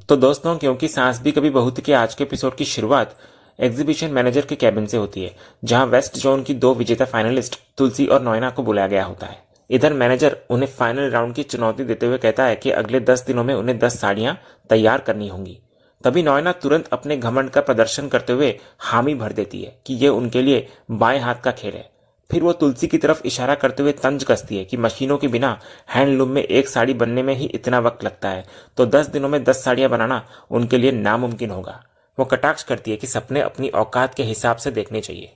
तो दोस्तों, क्योंकि सांस भी कभी बहू थी के आज के एपिसोड की शुरुआत एग्जीबिशन मैनेजर के कैबिन से होती है, जहां वेस्ट जोन की दो विजेता फाइनलिस्ट तुलसी और नोएना को बुलाया गया होता है। इधर मैनेजर उन्हें फाइनल राउंड की चुनौती देते हुए कहता है कि अगले 10 दिनों में उन्हें 10 साड़ियां तैयार करनी होंगी। तभी नोएना तुरंत अपने घमंड का प्रदर्शन करते हुए हामी भर देती है कि यह उनके लिए बाएं हाथ का खेल है। फिर वो तुलसी की तरफ इशारा करते हुए तंज कसती है कि मशीनों के बिना हैंडलूम में एक साड़ी बनने में ही इतना वक्त लगता है, तो 10 दिनों में 10 साड़ियां बनाना उनके लिए नामुमकिन होगा। वो कटाक्ष करती है कि सपने अपनी औकात के हिसाब से देखने चाहिए।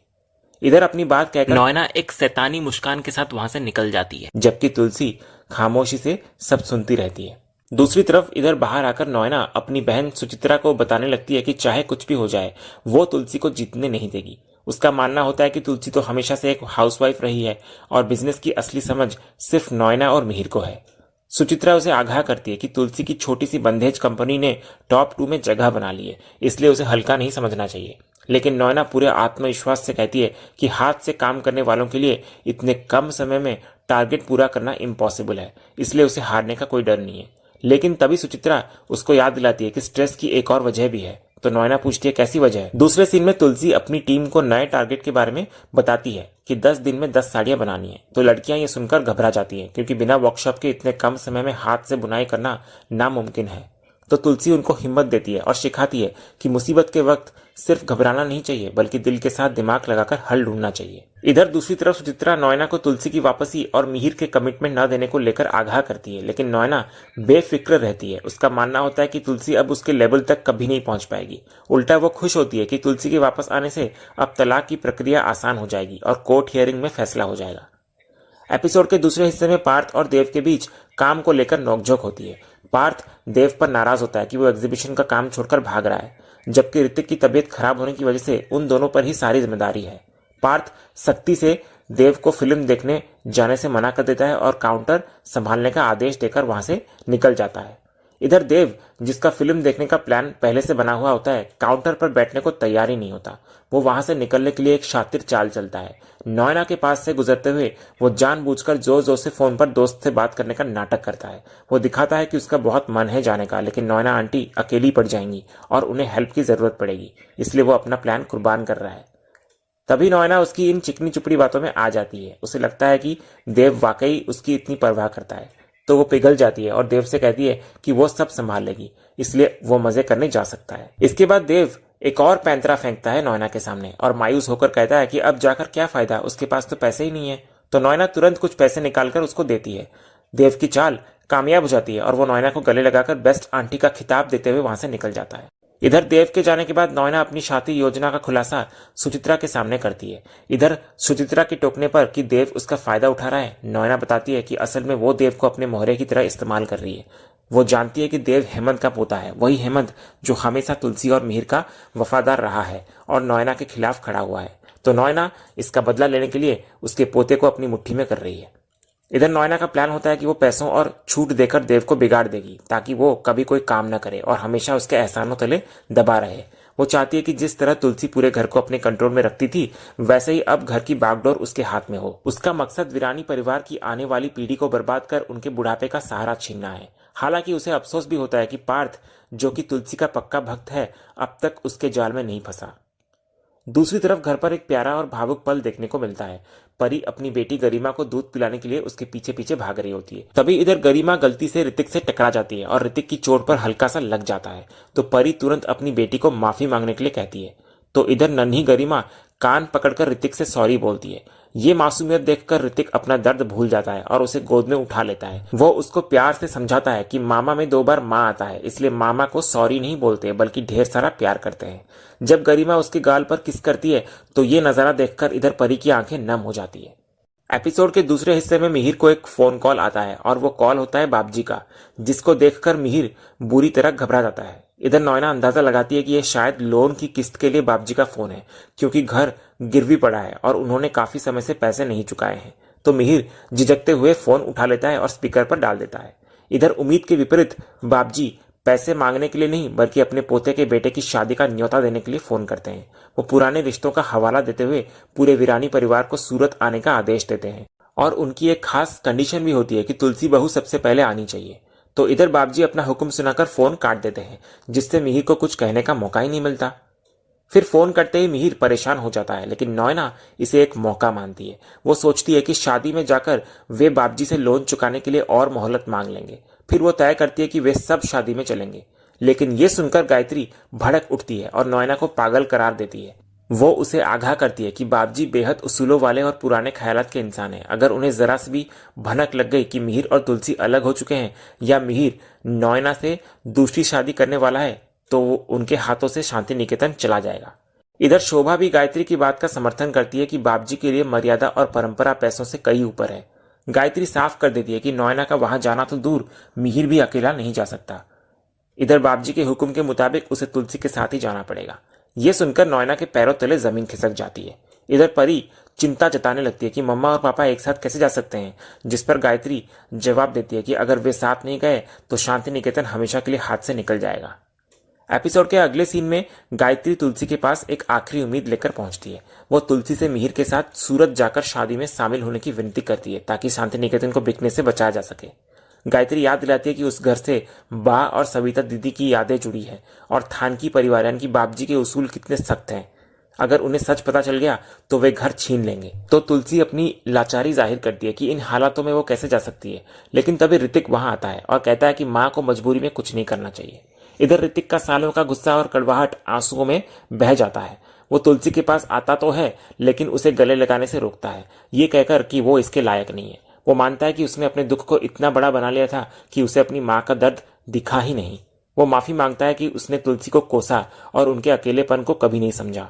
इधर अपनी बात कहकर नोएना एक शैतानी मुस्कान के साथ वहां से निकल जाती है, जबकि तुलसी खामोशी से सब सुनती रहती है। दूसरी तरफ इधर बाहर आकर नोएना अपनी बहन सुचित्रा को बताने लगती है कि चाहे कुछ भी हो जाए, वो तुलसी को जीतने नहीं देगी। उसका मानना होता है कि तुलसी तो हमेशा से एक हाउसवाइफ रही है और बिजनेस की असली समझ सिर्फ नोएना और मिहिर को है। सुचित्रा उसे आगाह करती है कि तुलसी की छोटी सी बंधेज कंपनी ने टॉप 2 में जगह बना ली है, इसलिए उसे हल्का नहीं समझना चाहिए। लेकिन नोएना पूरे आत्मविश्वास से कहती है कि हाथ से काम करने वालों के लिए इतने कम समय में टारगेट पूरा करना इम्पॉसिबल है, इसलिए उसे हारने का कोई डर नहीं है। लेकिन तभी सुचित्रा उसको याद दिलाती है कि स्ट्रेस की एक और वजह भी है। तो नोएना पूछती है कैसी वजह है। दूसरे सीन में तुलसी अपनी टीम को नए टारगेट के बारे में बताती है कि 10 दिन में 10 साड़ियां बनानी है। तो लड़कियां ये सुनकर घबरा जाती हैं, क्योंकि बिना वर्कशॉप के इतने कम समय में हाथ से बुनाई करना नामुमकिन है। तो तुलसी उनको हिम्मत देती है और सिखाती है कि मुसीबत के वक्त सिर्फ घबराना नहीं चाहिए, बल्कि दिल के साथ दिमाग लगाकर हल ढूंढना चाहिए। इधर दूसरी तरफ सुचित्रा नोएना को तुलसी की वापसी और मिहिर के कमिटमेंट न देने को लेकर आगाह करती है, लेकिन नोएना बेफिक्र रहती है। उसका मानना होता है कि तुलसी अब उसके लेवल तक कभी नहीं पहुंच पाएगी। उल्टा वो खुश होती है कि तुलसी के वापस आने से अब तलाक की प्रक्रिया आसान हो जाएगी और कोर्ट हियरिंग में फैसला हो जाएगा। एपिसोड के दूसरे हिस्से में पार्थ और देव के बीच काम को लेकर नोकझोंक होती है। पार्थ देव पर नाराज होता है कि वो एग्जीबिशन का काम छोड़कर भाग रहा है, जबकि ऋतिक की तबीयत खराब होने की वजह से उन दोनों पर ही सारी जिम्मेदारी है। पार्थ सख्ती से देव को फिल्म देखने जाने से मना कर देता है और काउंटर संभालने का आदेश देकर वहां से निकल जाता है। इधर देव, जिसका फिल्म देखने का प्लान पहले से बना हुआ होता है, काउंटर पर बैठने को तैयार ही नहीं होता। वो वहां से निकलने के लिए एक शातिर चाल चलता है। नोएना के पास से गुजरते हुए वो जानबूझकर जोर जोर से फोन पर दोस्त से बात करने का नाटक करता है। वो दिखाता है कि उसका बहुत मन है जाने का, लेकिन नोएना आंटी अकेली पड़ जाएंगी और उन्हें हेल्प की जरूरत पड़ेगी, इसलिए वो अपना प्लान कुर्बान कर रहा है। तभी नोएना उसकी इन चिकनी चुपड़ी बातों में आ जाती है। उसे लगता है कि देव वाकई उसकी इतनी परवाह करता है, तो वो पिघल जाती है और देव से कहती है कि वो सब संभाल लेगी, इसलिए वो मजे करने जा सकता है। इसके बाद देव एक और पैंतरा फेंकता है नोएना के सामने और मायूस होकर कहता है कि अब जाकर क्या फायदा, उसके पास तो पैसे ही नहीं है। तो नोएना तुरंत कुछ पैसे निकालकर उसको देती है। देव की चाल कामयाब हो जाती है और वो नोएना को गले लगाकर बेस्ट आंटी का खिताब देते हुए वहां से निकल जाता है। इधर देव के जाने के बाद नोएना अपनी शादी योजना का खुलासा सुचित्रा के सामने करती है। इधर सुचित्रा के टोकने पर कि देव उसका फायदा उठा रहा है, नोएना बताती है कि असल में वो देव को अपने मोहरे की तरह इस्तेमाल कर रही है। वो जानती है कि देव हेमंत का पोता है, वही हेमंत जो हमेशा तुलसी और मिहिर का वफादार रहा है और नोएना के खिलाफ खड़ा हुआ है। तो नोएना इसका बदला लेने के लिए उसके पोते को अपनी मुट्ठी में कर रही है। इधर नोएना का प्लान होता है कि वो पैसों और छूट देकर देव को बिगाड़ देगी, ताकि वो कभी कोई काम न करे और हमेशा उसके एहसानों तले दबा रहे। वो चाहती है कि जिस तरह तुलसी पूरे घर को अपने कंट्रोल में रखती थी, वैसे ही अब घर की बागडोर उसके हाथ में हो। उसका मकसद वीरानी परिवार की आने वाली पीढ़ी को बर्बाद कर उनके बुढ़ापे का सहारा छीनना है। हालांकि उसे अफसोस भी होता है कि पार्थ, जो कि तुलसी का पक्का भक्त है, अब तक उसके जाल में नहीं फंसा। दूसरी तरफ घर पर एक प्यारा और भावुक पल देखने को मिलता है। परी अपनी बेटी गरिमा को दूध पिलाने के लिए उसके पीछे पीछे भाग रही होती है। तभी इधर गरिमा गलती से ऋतिक से टकरा जाती है और ऋतिक की चोट पर हल्का सा लग जाता है। तो परी तुरंत अपनी बेटी को माफी मांगने के लिए कहती है। तो इधर नन्ही गरिमा कान पकड़कर ऋतिक से सॉरी बोलती है। ये मासूमियत देखकर ऋतिक अपना दर्द भूल जाता है और उसे गोद में उठा लेता है। वो उसको प्यार से समझाता है कि मामा में 2 बार माँ आता है, इसलिए मामा को सॉरी नहीं बोलते बल्कि ढेर सारा प्यार करते हैं। जब गरिमा उसके गाल पर किस करती है तो ये नजारा देखकर इधर परी की आंखें नम हो जाती है। एपिसोड के दूसरे हिस्से में मिहिर को एक फोन कॉल आता है और वो कॉल होता है बाबजी का, जिसको देखकर मिहिर बुरी तरह घबरा जाता है। इधर नोएना अंदाजा लगाती है कि यह शायद लोन की किस्त के लिए बाबजी का फोन है, क्योंकि घर गिरवी पड़ा है और उन्होंने काफी समय से पैसे नहीं चुकाए हैं। तो मिहिर झिझकते हुए फोन उठा लेता है और स्पीकर पर डाल देता है। इधर उम्मीद के विपरीत बाबजी पैसे मांगने के लिए नहीं, बल्कि अपने पोते के बेटे की शादी का न्योता देने के लिए फोन करते हैं। वो पुराने रिश्तों का हवाला देते हुए पूरे वीरानी परिवार को सूरत आने का आदेश देते हैं और उनकी एक खास कंडीशन भी होती है कि तुलसी बहू सबसे पहले आनी चाहिए। तो इधर बाबजी अपना हुक्म सुनाकर फोन काट देते हैं, जिससे मिहिर को कुछ कहने का मौका ही नहीं मिलता। फिर फोन करते ही मिहिर परेशान हो जाता है, लेकिन नॉयना इसे एक मौका मानती है। वो सोचती है कि शादी में जाकर वे बाबजी से लोन चुकाने के लिए और मोहलत मांग लेंगे। फिर वो तय करती है कि वे सब शादी में चलेंगे। लेकिन ये सुनकर गायत्री भड़क उठती है और नॉयना को पागल करार देती है। वो उसे आगाह करती है कि बाबजी बेहद उसूलों वाले और पुराने ख्यालात के इंसान हैं। अगर उन्हें जरा सी भी भनक लग गई कि मिहिर और तुलसी अलग हो चुके हैं या मिहिर नॉयना से दूसरी शादी करने वाला है, तो वो उनके हाथों से शांति निकेतन चला जाएगा। इधर शोभा भी गायत्री की बात का समर्थन करती है कि बाबजी के लिए मर्यादा और परंपरा पैसों से कई ऊपर है। गायत्री साफ कर देती है कि नॉयना का वहां जाना तो दूर, मिहिर भी अकेला नहीं जा सकता। इधर बाबजी के हुक्म के मुताबिक उसे तुलसी के साथ ही जाना पड़ेगा। यह सुनकर नॉयना के पैरों तले जमीन खिसक जाती है। इधर परी चिंता जताने लगती है कि मम्मा और पापा एक साथ कैसे जा सकते हैं, जिस पर गायत्री जवाब देती है कि अगर वे साथ नहीं गए तो शांति निकेतन हमेशा के लिए हाथ से निकल जाएगा। एपिसोड के अगले सीन में गायत्री तुलसी के पास एक आखिरी उम्मीद लेकर पहुंचती है। वो तुलसी से मिहिर के साथ सूरत जाकर शादी में शामिल होने की विनती करती है, ताकि शांति निकेतन को बिकने से बचाया जा सके। गायत्री याद दिलाती है कि उस घर से बा और सविता दीदी की यादें जुड़ी हैं और थानकी परिवार यानी कि बाबजी के उसूल कितने सख्त हैं। अगर उन्हें सच पता चल गया तो वे घर छीन लेंगे। तो तुलसी अपनी लाचारी जाहिर करती है कि इन हालातों में वो कैसे जा सकती है। लेकिन तभी ऋतिक वहां आता है और कहता है कि माँ को मजबूरी में कुछ नहीं करना चाहिए। इधर ऋतिक का सालों का गुस्सा और कड़वाहट आंसुओं में बह जाता है। वो तुलसी के पास आता तो है, लेकिन उसे गले लगाने से रोकता है, ये कहकर कि वो इसके लायक नहीं है। वो मानता है कि उसने अपने दुख को इतना बड़ा बना लिया था कि उसे अपनी माँ का दर्द दिखा ही नहीं। वो माफी मांगता है कि उसने तुलसी को कोसा और उनके अकेलेपन को कभी नहीं समझा।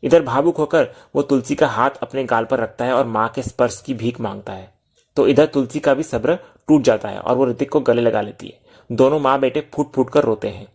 इधर भावुक होकर वो तुलसी का हाथ अपने गाल पर रखता है और माँ के स्पर्श की भीख मांगता है। तो इधर तुलसी का भी सब्र टूट जाता है और वो ऋतिक को गले लगा लेती है। दोनों माँ बेटे फूट फूट कर रोते हैं।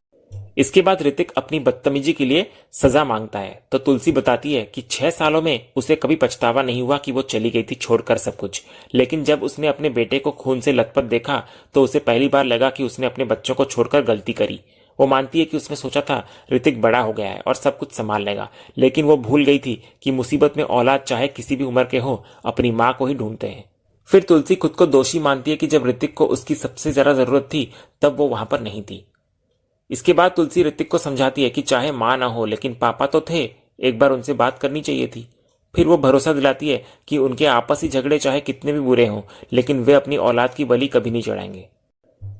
इसके बाद ऋतिक अपनी बदतमीजी के लिए सजा मांगता है। तो तुलसी बताती है कि 6 सालों में उसे कभी पछतावा नहीं हुआ कि वो चली गई थी छोड़कर सब कुछ, लेकिन जब उसने अपने बेटे को खून से लथपथ देखा तो उसे पहली बार लगा कि उसने अपने बच्चों को छोड़कर गलती करी। वो मानती है कि उसने सोचा था ऋतिक बड़ा हो गया है और सब कुछ संभाल लेगा, लेकिन वो भूल गई थी कि मुसीबत में औलाद चाहे किसी भी उम्र के हो, अपनी माँ को ही ढूंढते हैं। फिर तुलसी खुद को दोषी मानती है कि जब ऋतिक को उसकी सबसे ज्यादा जरूरत थी तब वो वहां पर नहीं थी। इसके बाद तुलसी ऋतिक को समझाती है कि चाहे मां ना हो लेकिन पापा तो थे, एक बार उनसे बात करनी चाहिए थी। फिर वो भरोसा दिलाती है कि उनके आपसी झगड़े चाहे कितने भी बुरे हों, लेकिन वे अपनी औलाद की बलि कभी नहीं चढ़ाएंगे।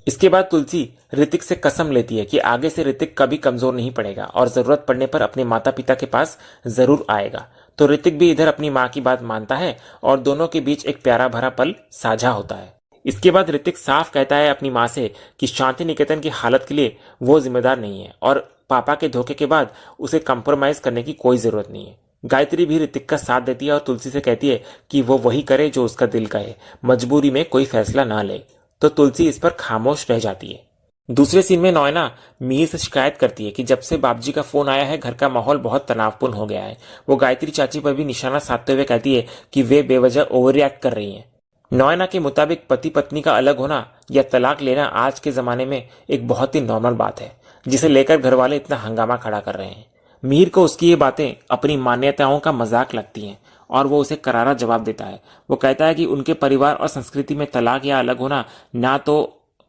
इसके बाद तुलसी ऋतिक से कसम लेती है कि आगे से ऋतिक कभी कमजोर नहीं पड़ेगा और जरूरत पड़ने पर अपने माता पिता के पास जरूर आएगा। तो ऋतिक भी इधर अपनी माँ की बात मानता है और दोनों के बीच एक प्यारा भरा पल साझा होता है। इसके बाद ऋतिक साफ कहता है अपनी माँ से कि शांति निकेतन की हालत के लिए वो जिम्मेदार नहीं है और पापा के धोखे के बाद उसे कंप्रोमाइज करने की कोई जरूरत नहीं है। गायत्री भी ऋतिक का साथ देती है और तुलसी से कहती है कि वो वही करे जो उसका दिल कहे, मजबूरी में कोई फैसला ना ले। तो तुलसी इस पर खामोश रह जाती है। दूसरे सीन में नॉयना मिहिर से शिकायत करती है कि जब से बाबजी का फोन आया है घर का माहौल बहुत तनावपूर्ण हो गया है। वो गायत्री चाची पर भी निशाना साधते हुए कहती है कि वे बेवजह ओवर रिएक्ट कर रही हैं। नॉयना के मुताबिक पति पत्नी का अलग होना या तलाक लेना आज के जमाने में एक बहुत ही नॉर्मल बात है, जिसे लेकर घर वाले इतना हंगामा खड़ा कर रहे हैं। मिहिर को उसकी ये बातें अपनी मान्यताओं का मजाक लगती हैं और वो उसे करारा जवाब देता है। वो कहता है कि उनके परिवार और संस्कृति में तलाक या अलग होना ना तो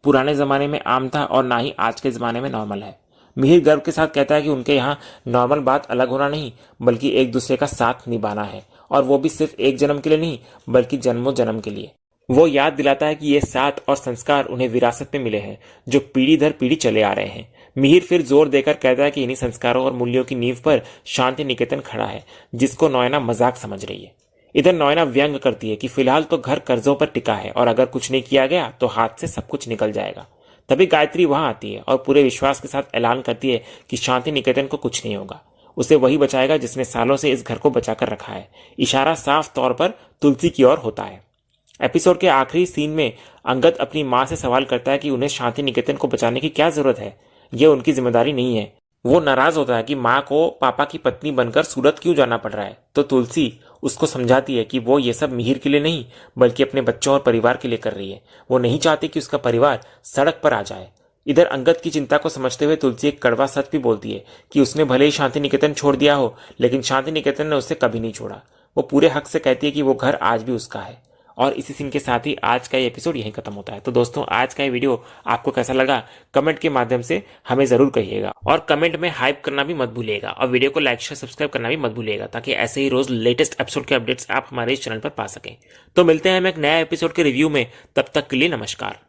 पुराने जमाने में आम था और ना ही आज के जमाने में नॉर्मल है। मिहिर गर्व के साथ कहता है कि उनके यहाँ नॉर्मल बात अलग होना नहीं बल्कि एक दूसरे का साथ निभाना है, और वो भी सिर्फ एक जन्म के लिए नहीं बल्कि जन्मों जन्म के लिए। वो याद दिलाता है कि ये साथ और संस्कार उन्हें विरासत में मिले हैं जो पीढ़ी दर पीढ़ी चले आ रहे हैं। मिहिर फिर जोर देकर कहता है कि इन्हीं संस्कारों और मूल्यों की नींव पर शांति निकेतन खड़ा है, जिसको नॉयना मजाक समझ रही है। इधर नॉयना व्यंग करती है कि फिलहाल तो घर कर्जों पर टिका है और अगर कुछ नहीं किया गया तो हाथ से सब कुछ निकल जाएगा। तभी गायत्री वहां आती है और पूरे विश्वास के साथ ऐलान करती है कि शांति निकेतन को कुछ नहीं होगा, उसे वही बचाएगा जिसने सालों से इस घर को बचाकर रखा है। इशारा साफ तौर पर तुलसी की ओर होता है। एपिसोड के आखिरी सीन में अंगद अपनी माँ से सवाल करता है कि उन्हें शांति निकेतन को बचाने की क्या जरूरत है, यह उनकी जिम्मेदारी नहीं है। वो नाराज होता है कि माँ को पापा की पत्नी बनकर सूरत क्यों जाना पड़ रहा है। तो तुलसी उसको समझाती है कि वो ये सब मिहिर के लिए नहीं बल्कि अपने बच्चों और परिवार के लिए कर रही है। वो नहीं चाहती कि उसका परिवार सड़क पर आ जाए। इधर अंगद की चिंता को समझते हुए तुलसी एक कड़वा सच भी बोलती है कि उसने भले ही शांति निकेतन छोड़ दिया हो, लेकिन शांति निकेतन ने उसे कभी नहीं छोड़ा। वो पूरे हक से कहती है कि वो घर आज भी उसका है और इसी सीन के साथ ही आज का ये एपिसोड यहीं खत्म होता है। तो दोस्तों, आज का ये वीडियो आपको कैसा लगा कमेंट के माध्यम से हमें जरूर कहिएगा, और कमेंट में हाइप करना भी मत भूलिएगा, और वीडियो को लाइक शेयर सब्सक्राइब करना भी मत भूलिएगा, ताकि ऐसे ही रोज लेटेस्ट एपिसोड के अपडेट्स आप हमारे इस चैनल पर पा सकें। तो मिलते हैं हम एक नया एपिसोड के रिव्यू में, तब तक के लिए नमस्कार।